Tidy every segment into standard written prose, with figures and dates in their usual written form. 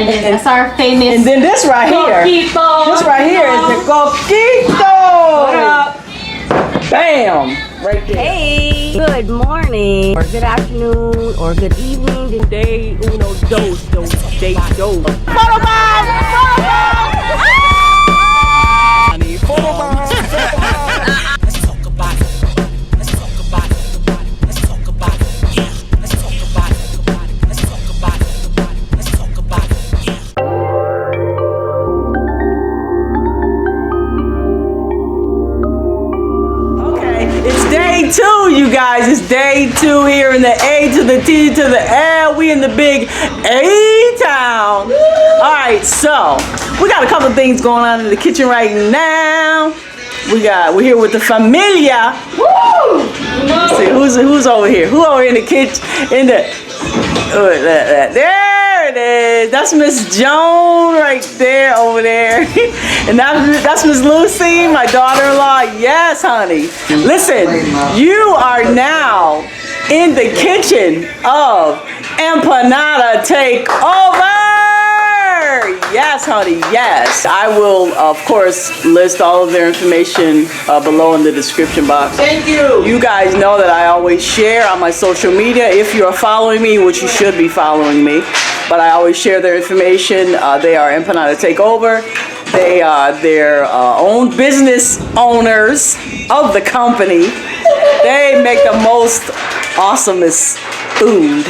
And then that's our famous. And then this right here. Coquito. This right here is the coquito. What up? Bam! Right there. Hey, good morning, or good afternoon, or good evening. Day uno, dos, day dos. Photo bomb! Photo bomb! I need photo bomb! Let's talk about it. Let's talk about it. Let's talk about it. Yeah. Let's talk about it. Let's talk about it. Let's talk about it. Yeah. It's day 2, you guys. It's day 2 here in the A to the T to the L. We in the big A-town. All right, so we got a couple of things going on in the kitchen right now. We're here with the familia. Woo! Let's see who's over here. Who over in the kitchen? There it is. That's Miss Joan right there over there. And that's Miss Lucy, my daughter-in-law. Yes, honey. Listen, you are now in the kitchen of Empanada Takeover. Yes, honey, yes. I will, of course, list all of their information below in the description box. Thank you. You guys know that I always share on my social media. If you are following me, which you should be following me, but I always share their information. They are Empanada Takeover. They are their own business owners of the company. They make the most awesomest food.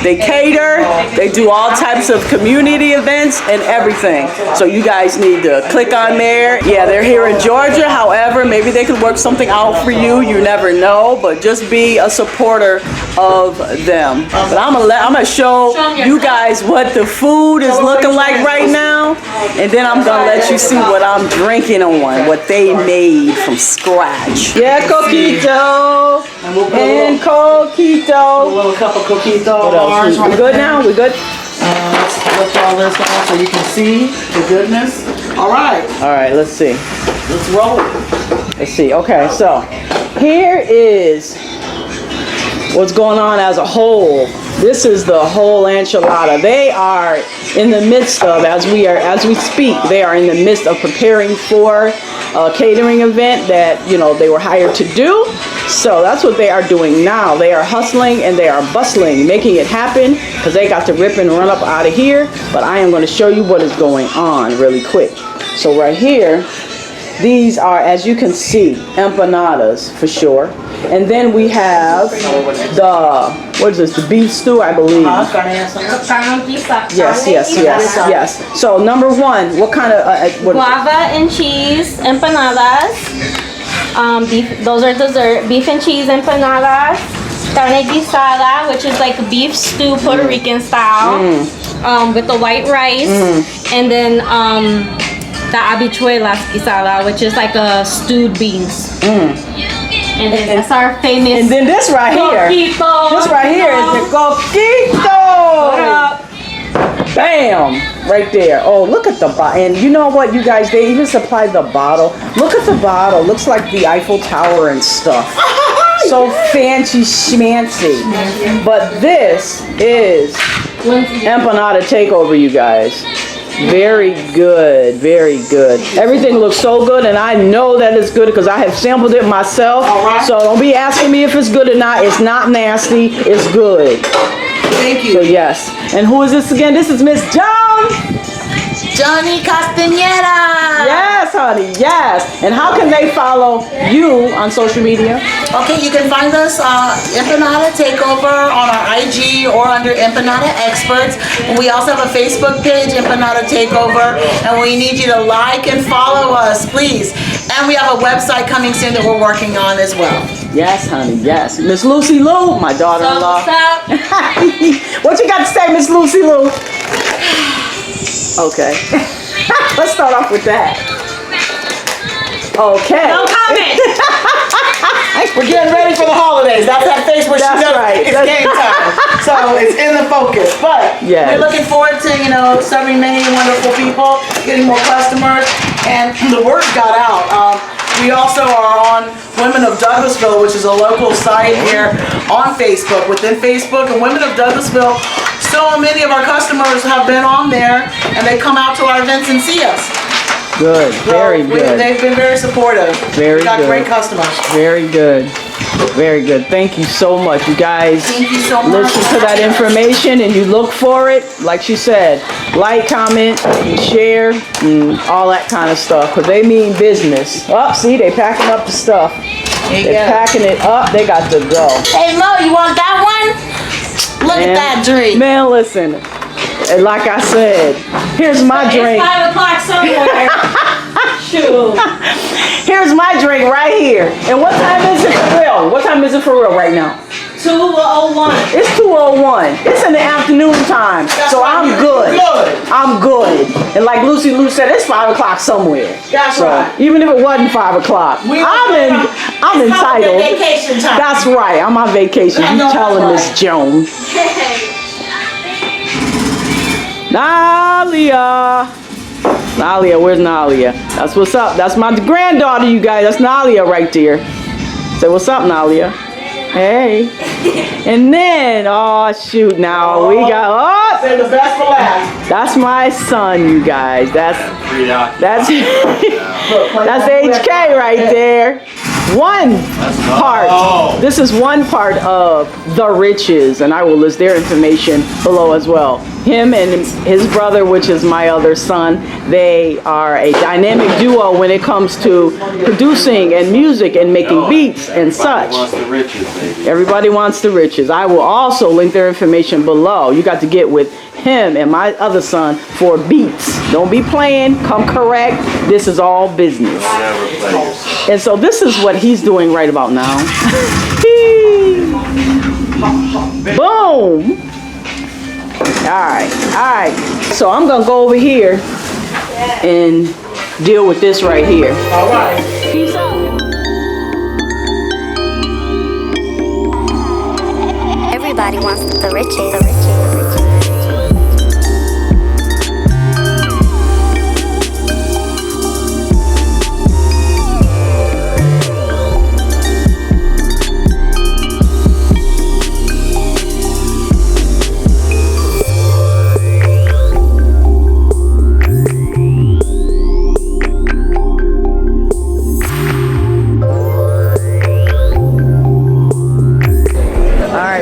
They cater, they do all types of community events and everything. So you guys need to click on there. Yeah, they're here in Georgia. However, maybe they could work something out for you. You never know, but just be a supporter of them. But I'm gonna show you guys what the food is looking like right now. And then I'm gonna let you see what I'm drinking on, what they made from scratch. Yeah, coquito and coquito. A little cup of coquito. What else? We good now? We good? Let's lift all this off so you can see the goodness. All right. All right, let's see. Let's roll it. Let's see. Okay, so here is what's going on as a whole. This is the whole enchilada. They are in the midst of, as we speak, they are in the midst of preparing for a catering event that, you know, they were hired to do. So that's what they are doing now. They are hustling and they are bustling, making it happen, because they got to rip and run up out of here. But I am going to show you what is going on really quick. So right here, these are, as you can see, empanadas for sure. And then we have the, what is this, the beef stew, I believe. Yes. So number 1, what kind of, Guava and cheese empanadas. Beef, those are dessert. Beef and cheese empanadas. Carne guisada, which is like beef stew, Puerto Rican style, with the white rice. And then the habichuelas guisada, which is like a stewed beans. And then that's our famous. And then this right here. Coquito. This right here is the coquito. What up? Bam! Right there. Oh, look at the bottle. And you know what, you guys? They even supplied the bottle. Look at the bottle. Looks like the Eiffel Tower and stuff. So fancy schmancy. But this is Empanada Takeover, you guys. Very good, very good. Everything looks so good, and I know that it's good because I have sampled it myself. So don't be asking me if it's good or not. It's not nasty. It's good. Thank you. So yes. And who is this again? This is Miss Joan. Johnny Castañeda. Yes, honey, yes. And how can they follow you on social media? Okay, you can find us Empanada Takeover on our IG or under Empanada Experts. And we also have a Facebook page, Empanada Takeover, and we need you to like and follow us, please. And we have a website coming soon that we're working on as well. Yes, honey, yes. Miss Lucy Lou, my daughter-in-law. So what's up? What you got to say, Miss Lucy Lou? Okay. Let's start off with that. Okay. No comment. We're getting ready for the holidays. That's that face where she That's knows right. it's game time. So it's in the focus. But yes, we're looking forward to, you know, serving many wonderful people, getting more customers, and the word got out. We also are on Women of Douglasville, which is a local site here on Facebook. Within Facebook and Women of Douglasville, so many of our customers have been on there, and they come out to our events and see us. Good, very good. They've been very supportive. Very We got good. great customers. Very good. Very good. Thank you so much. You guys Thank you so much. listen to that information and you look for it. Like she said, like, comment, and share, and all that kind of stuff. Because they mean business. Oh, see, they packing up the stuff. They're packing it up. They got to go. Hey Mo, you want that one? Look at that drink. Man, listen. And like I said, here's my drink. It's 5 o'clock somewhere. Shoot. Here's my drink right here. And what time is it for real? What time is it for real right now? 2:01. It's 2:01. It's in the afternoon time. So I'm good. I'm good. And like Lucy Lou said, it's 5 o'clock somewhere. That's So right. even if it wasn't 5 o'clock, I'm entitled. Vacation time. That's right. I'm on vacation. I You know telling that's Miss Jones. Nalia. Nalia, where's Nalia? That's what's up. That's my granddaughter, you guys. That's Nalia right there. Say what's up, Nalia. Hey. And then, oh shoot, now we got, Say the best for last. that's my son, you guys. That's that's HK right there. One part. This is one part of The Riches, and I will list their information below as well. Him and his brother, which is my other son, they are a dynamic duo when it comes to producing and music and making beats and such. Everybody wants the riches. I will also link their information below. You got to get with him and my other son for beats. Don't be playing, come correct. This is all business. And so this is what he's doing right about now. Boom. All right. So I'm gonna go over here and deal with this right here. All right. Peace out. Everybody wants the riches.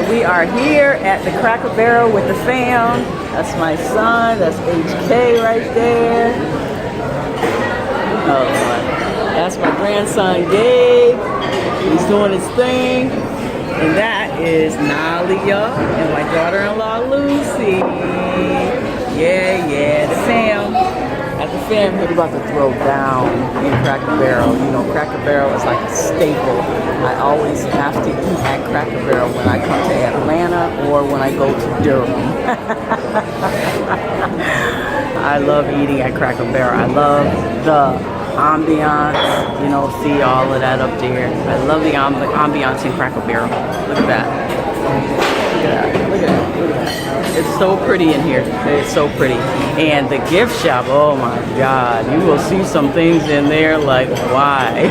We are here at the Cracker Barrel with the fam. That's my son. That's HK right there. Oh, that's my grandson Gabe. He's doing his thing. And that is Nalia and my daughter-in-law Lucy. Yeah, the fam. At the fam, we're about to throw down in Cracker Barrel. You know, Cracker Barrel is like a staple. I always have to eat at Cracker Barrel when I come to Atlanta or when I go to Durham. I love eating at Cracker Barrel. I love the ambiance, you know, see all of that up there. I love the ambiance in Cracker Barrel. Look at that. Look at that. It's so pretty in here. It's so pretty. And the gift shop, oh my God. You will see some things in there like, why?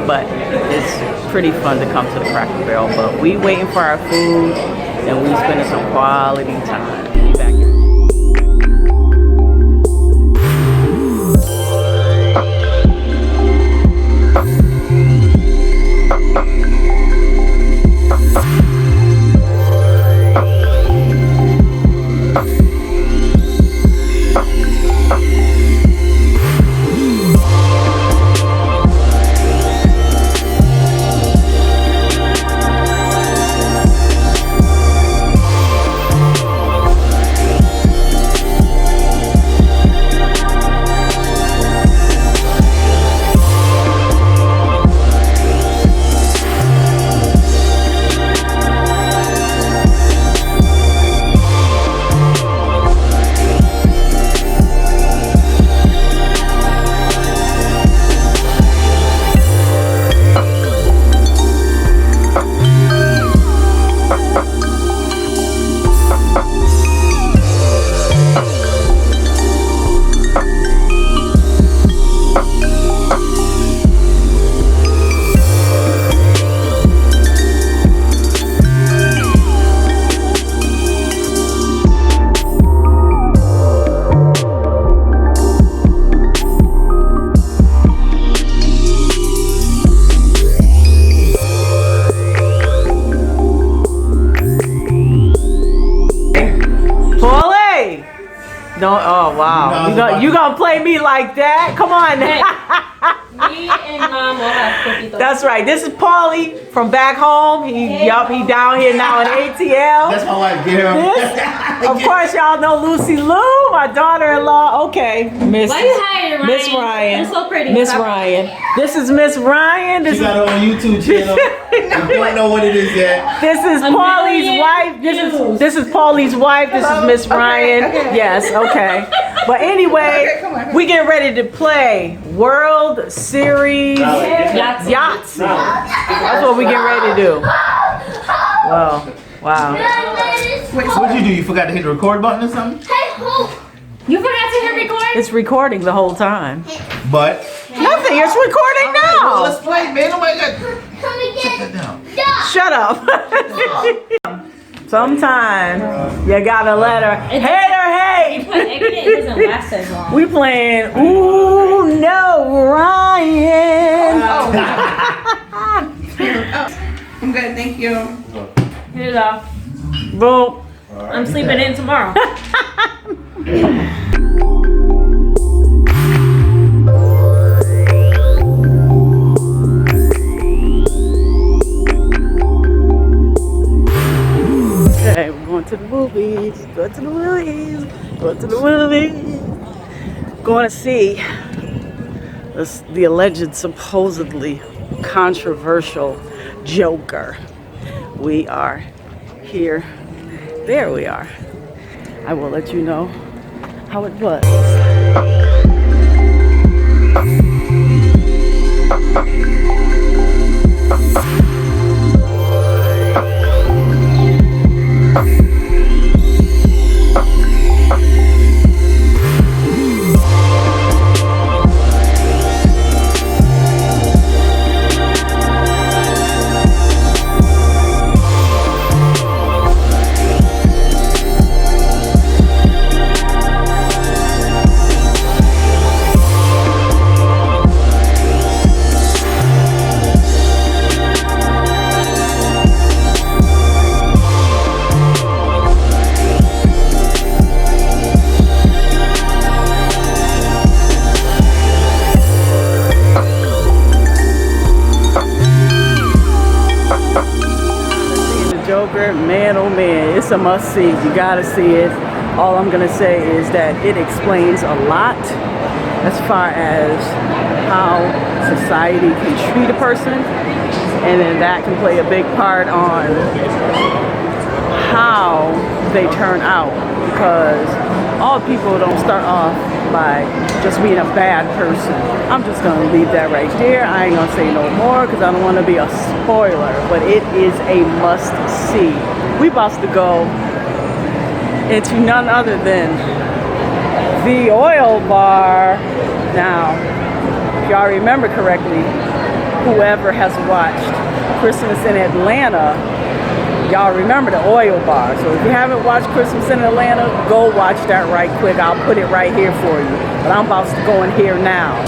But it's pretty fun to come to the Cracker Barrel. But we waiting for our food and we spending some quality time. Be back here. Don't. Oh wow. You gonna play me like that? Come on. Me and Mom will have cookies. That's right. This is Paulie from back home. He down here now in ATL. That's my wife. Get her. Of course, y'all know Lucy Lou, my daughter-in-law. Okay, Miss Why you hiding, Ryan? Miss Ryan. You're so pretty. Miss Stop. Ryan. This is Miss Ryan. This She is got her own YouTube channel. You don't know what it is yet. this is A Paulie's million wife. This is Paulie's wife. This is Miss Ryan. Yes. Okay. But anyway, we get ready to play World Series Yahtzee. That's what we get ready to do. Wow. Wow. What'd you do? You forgot to hit the record button or something? You forgot to hit record? It's recording the whole time. But Nothing. It's recording now. let's play, man. Nobody got. Sit down. Shut up. Sometimes you gotta let her hate her hate. It doesn't last as long. We playing Ooh No Ryan. I'm good, thank you. Here you go. Boom. I'm sleeping in tomorrow. Okay, we're going to the movies. Going to the movies. Going to the movies. Going to see the alleged, supposedly controversial Joker. We are here. There we are. I will let you know how it was. Joker, man oh man, it's a must see. You gotta see it. All I'm gonna say is that it explains a lot as far as how society can treat a person, and then that can play a big part on how they turn out, because all people don't start off by just being a bad person. I'm just gonna leave that right there. I ain't gonna say no more because I don't want to be a spoiler, but it is a must see. We about to go into none other than the oil bar. Now, if y'all remember correctly, whoever has watched Christmas in Atlanta, y'all remember the oil bar. So if you haven't watched Christmas in Atlanta, go watch that right quick. I'll put it right here for you. But I'm about to go in here now.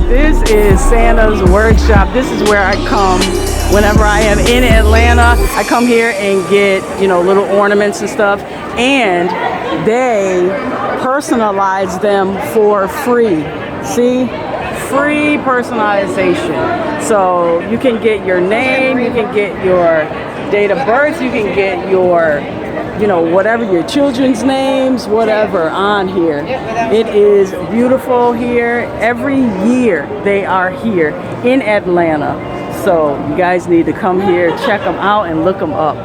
This is Santa's workshop. This is where I come whenever I am in Atlanta. I come here and get, little ornaments and stuff, and they personalize them for free. See? Free personalization. So you can get your name, you can get your date of birth, you can get your whatever, your children's names, whatever on here. It is beautiful here. Every year they are here in Atlanta. So you guys need to come here, check them out, and look them up.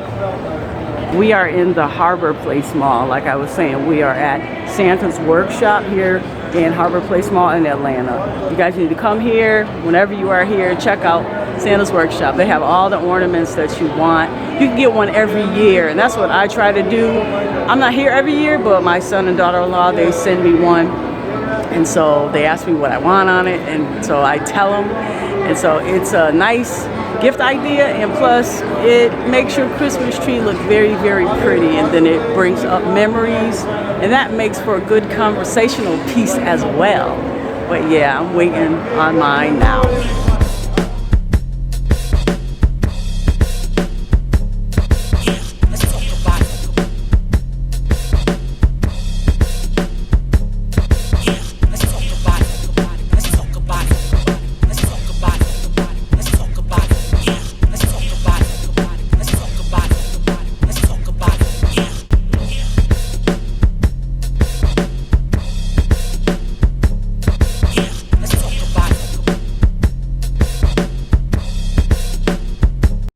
We are in the Harbor Place Mall. Like I was saying, we are at Santa's Workshop here in Harbor Place Mall in Atlanta. You guys need to come here. Whenever you are here, check out Santa's Workshop. They have all the ornaments that you want. You can get one every year, and that's what I try to do. I'm not here every year, but my son and daughter-in-law, they send me one. And so they ask me what I want on it, and so I tell them. And so it's a nice gift idea, and plus it makes your Christmas tree look very, very pretty, and then it brings up memories, and that makes for a good conversational piece as well. But yeah, I'm waiting on mine now.